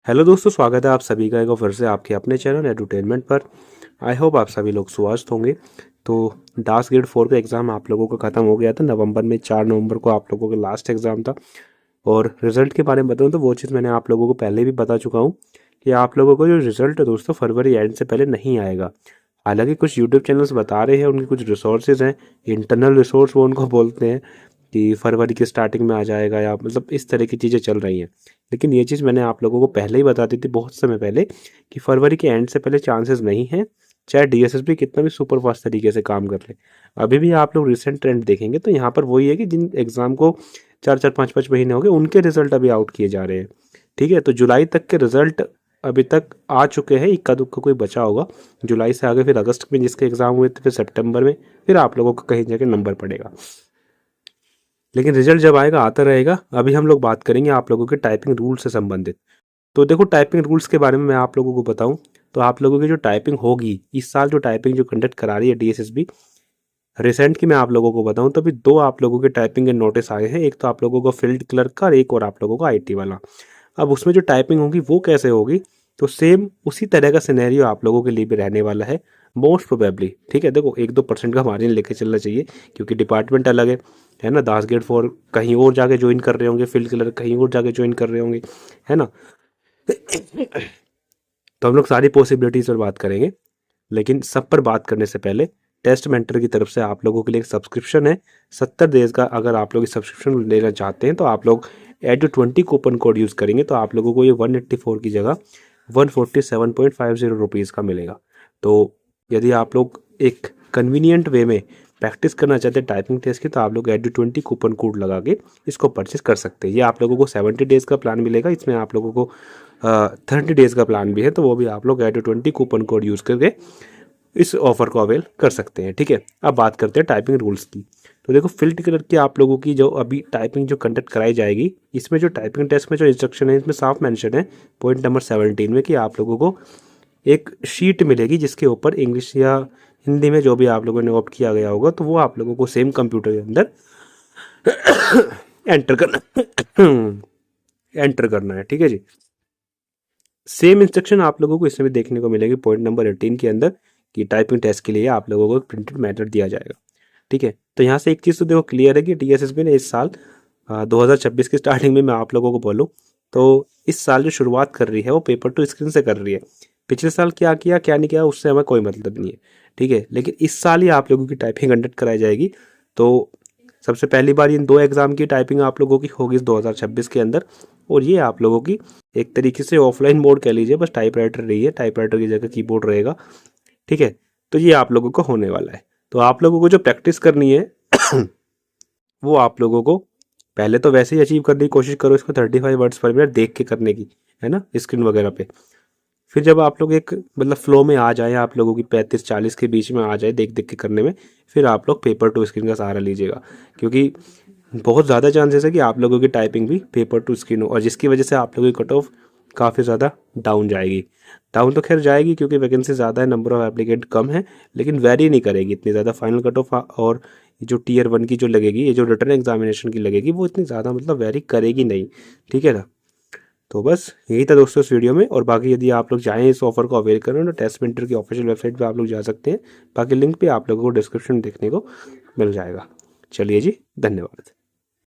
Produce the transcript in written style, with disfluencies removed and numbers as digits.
Hello दोस्तों, स्वागत है आप सभी का एक बार फिर से आपके अपने चैनल एडुटेनमेंट पर। आई होप आप सभी लोग स्वस्थ होंगे। तो डास ग्रेड 4 का एग्ज़ाम आप लोगों का ख़त्म हो गया था नवंबर में। 4 नवंबर को आप लोगों का लास्ट एग्ज़ाम था। और रिज़ल्ट के बारे में बताऊँ तो वो चीज़ मैंने आप लोगों को पहले भी बता चुका हूँ कि आप लोगों को जो रिज़ल्ट है दोस्तों फरवरी एंड से पहले नहीं आएगा। हालांकि कुछ यूट्यूब चैनल्स बता रहे हैं, उनके कुछ रिसोर्सेज हैं, इंटरनल रिसोर्स वो उनको बोलते हैं कि फरवरी की स्टार्टिंग में आ जाएगा, या मतलब इस तरह की चीज़ें चल रही हैं। लेकिन ये चीज़ मैंने आप लोगों को पहले ही बता दी थी बहुत समय पहले कि फरवरी के एंड से पहले चांसेस नहीं हैं, चाहे डीएसएसबी कितना भी सुपर फास्ट तरीके से काम कर ले। अभी भी आप लोग रिसेंट ट्रेंड देखेंगे तो यहाँ पर वही है कि जिन एग्ज़ाम को 4-4 5-5 महीने हो गए उनके रिजल्ट अभी आउट किए जा रहे हैं। ठीक है, तो जुलाई तक के रिजल्ट अभी तक आ चुके हैं, इक्का दुक्का कोई बचा होगा। जुलाई से आगे फिर अगस्त में जिसके एग्ज़ाम हुए थे, फिर सितंबर में, फिर आप लोगों को कहीं जगह नंबर पड़ेगा। लेकिन रिजल्ट जब आएगा आता रहेगा। अभी हम लोग बात करेंगे आप लोगों के टाइपिंग रूल से संबंधित। तो देखो, टाइपिंग रूल्स के बारे में मैं आप लोगों को बताऊं तो आप लोगों की जो टाइपिंग होगी इस साल, जो टाइपिंग जो कंडक्ट करा रही है डीएसएसबी, रिसेंट की मैं आप लोगों को बताऊं तो अभी दो आप लोगों के टाइपिंग के नोटिस आए हैं। एक तो आप लोगों को फील्ड क्लर्क का और एक और आप लोगों को आईटी वाला। अब उसमें जो टाइपिंग होगी वो कैसे होगी, तो सेम उसी तरह का सिनेरियो आप लोगों के लिए भी रहने वाला है मोस्ट प्रोबेबली। ठीक है, देखो 1-2% का मार्जिन लेके चलना चाहिए क्योंकि डिपार्टमेंट अलग है ना। दास गेट 4 कहीं और जाके ज्वाइन कर रहे होंगे, फील्ड क्लर्क कहीं और जाके ज्वाइन कर रहे होंगे, है ना। तो हम लोग सारी पॉसिबिलिटीज पर बात करेंगे, लेकिन सब पर बात करने से पहले टेस्ट मेंटर की तरफ से आप लोगों के लिए एक सब्सक्रिप्शन है 70 डेज का। अगर आप लोग सब्सक्रिप्शन लेना चाहते हैं तो आप लोग Edu20 कूपन कोड यूज़ करेंगे तो आप लोगों को ये 184 की जगह 147.50 रुपीज़ का मिलेगा। तो यदि आप लोग एक कन्वीनियंट वे में प्रैक्टिस करना चाहते हैं टाइपिंग टेस्ट की तो आप लोग Edu20 कूपन कोड लगा के इसको परचेस कर सकते हैं। ये आप लोगों को 70 डेज़ का प्लान मिलेगा। इसमें आप लोगों को 30 डेज़ का प्लान भी है, तो वो भी आप लोग Edu20 कूपन कोड यूज़ करके इस ऑफर को अवेल कर सकते हैं। ठीक है, अब बात करते हैं टाइपिंग रूल्स की। तो देखो, फील्ड क्लर्क की आप लोगों की जो अभी टाइपिंग जो कंडक्ट कराई जाएगी, इसमें जो टाइपिंग टेस्ट में जो इंस्ट्रक्शन है इसमें साफ मेंशन है पॉइंट नंबर 17 में कि आप लोगों को एक शीट मिलेगी जिसके ऊपर इंग्लिश या हिंदी में जो भी आप लोगों ने ऑप्ट किया गया होगा तो वो आप लोगों को सेम कंप्यूटर के अंदर एंटर करना एंटर करना है। ठीक है जी, सेम इंस्ट्रक्शन आप लोगों को इसमें भी देखने को मिलेगी पॉइंट नंबर 18 के अंदर कि टाइपिंग टेस्ट के लिए आप लोगों को प्रिंटेड मैटर दिया जाएगा। ठीक है, तो यहाँ से एक चीज़ तो देखो क्लियर है कि डीएसएसबी ने इस साल 2026 की स्टार्टिंग में मैं आप लोगों को बोलूँ तो इस साल जो शुरुआत कर रही है वो पेपर टू स्क्रीन से कर रही है। पिछले साल क्या किया क्या नहीं किया उससे हमें कोई मतलब नहीं है। ठीक है, लेकिन इस साल ही आप लोगों की टाइपिंग कंडक्ट कराई जाएगी। तो सबसे पहली बार इन दो एग्ज़ाम की टाइपिंग आप लोगों की होगी इस 2026 के अंदर। और ये आप लोगों की एक तरीके से ऑफलाइन मोड कह लीजिए, बस टाइपराइटर रही है, टाइपराइटर की जगह कीबोर्ड रहेगा। ठीक है, तो ये आप लोगों को होने वाला है। तो आप लोगों को जो प्रैक्टिस करनी है वो आप लोगों को पहले तो वैसे ही अचीव करने की कोशिश करो इसको 35 वर्ड्स पर मिनट देख के करने की, है ना, स्क्रीन वगैरह पे। फिर जब आप लोग एक मतलब फ्लो में आ जाए, आप लोगों की 35-40 के बीच में आ जाए देख देख के करने में, फिर आप लोग पेपर टू स्क्रीन का सहारा लीजिएगा। क्योंकि बहुत ज़्यादा चांसेस है कि आप लोगों की टाइपिंग भी पेपर टू स्क्रीन हो और जिसकी वजह से आप लोगों की कट ऑफ काफ़ी ज़्यादा डाउन जाएगी। डाउन तो खैर जाएगी क्योंकि वैकेंसी ज़्यादा है, नंबर ऑफ एप्लीकेंट कम है, लेकिन वेरी नहीं करेगी इतनी ज़्यादा फाइनल कट ऑफ। और जो टीयर 1 की जो लगेगी, ये जो रिटर्न एग्जामिनेशन की लगेगी, वो इतनी ज़्यादा मतलब वेरी करेगी नहीं। ठीक है ना। तो बस यही था दोस्तों इस वीडियो में। और बाकी यदि आप लोग चाहें इस ऑफर को अवेल करें तो टेस्ट मेंटर की ऑफिशियल वेबसाइट पे आप लोग जा सकते हैं। बाकी लिंक भी आप लोगों को डिस्क्रिप्शन देखने को मिल जाएगा। चलिए जी, धन्यवाद।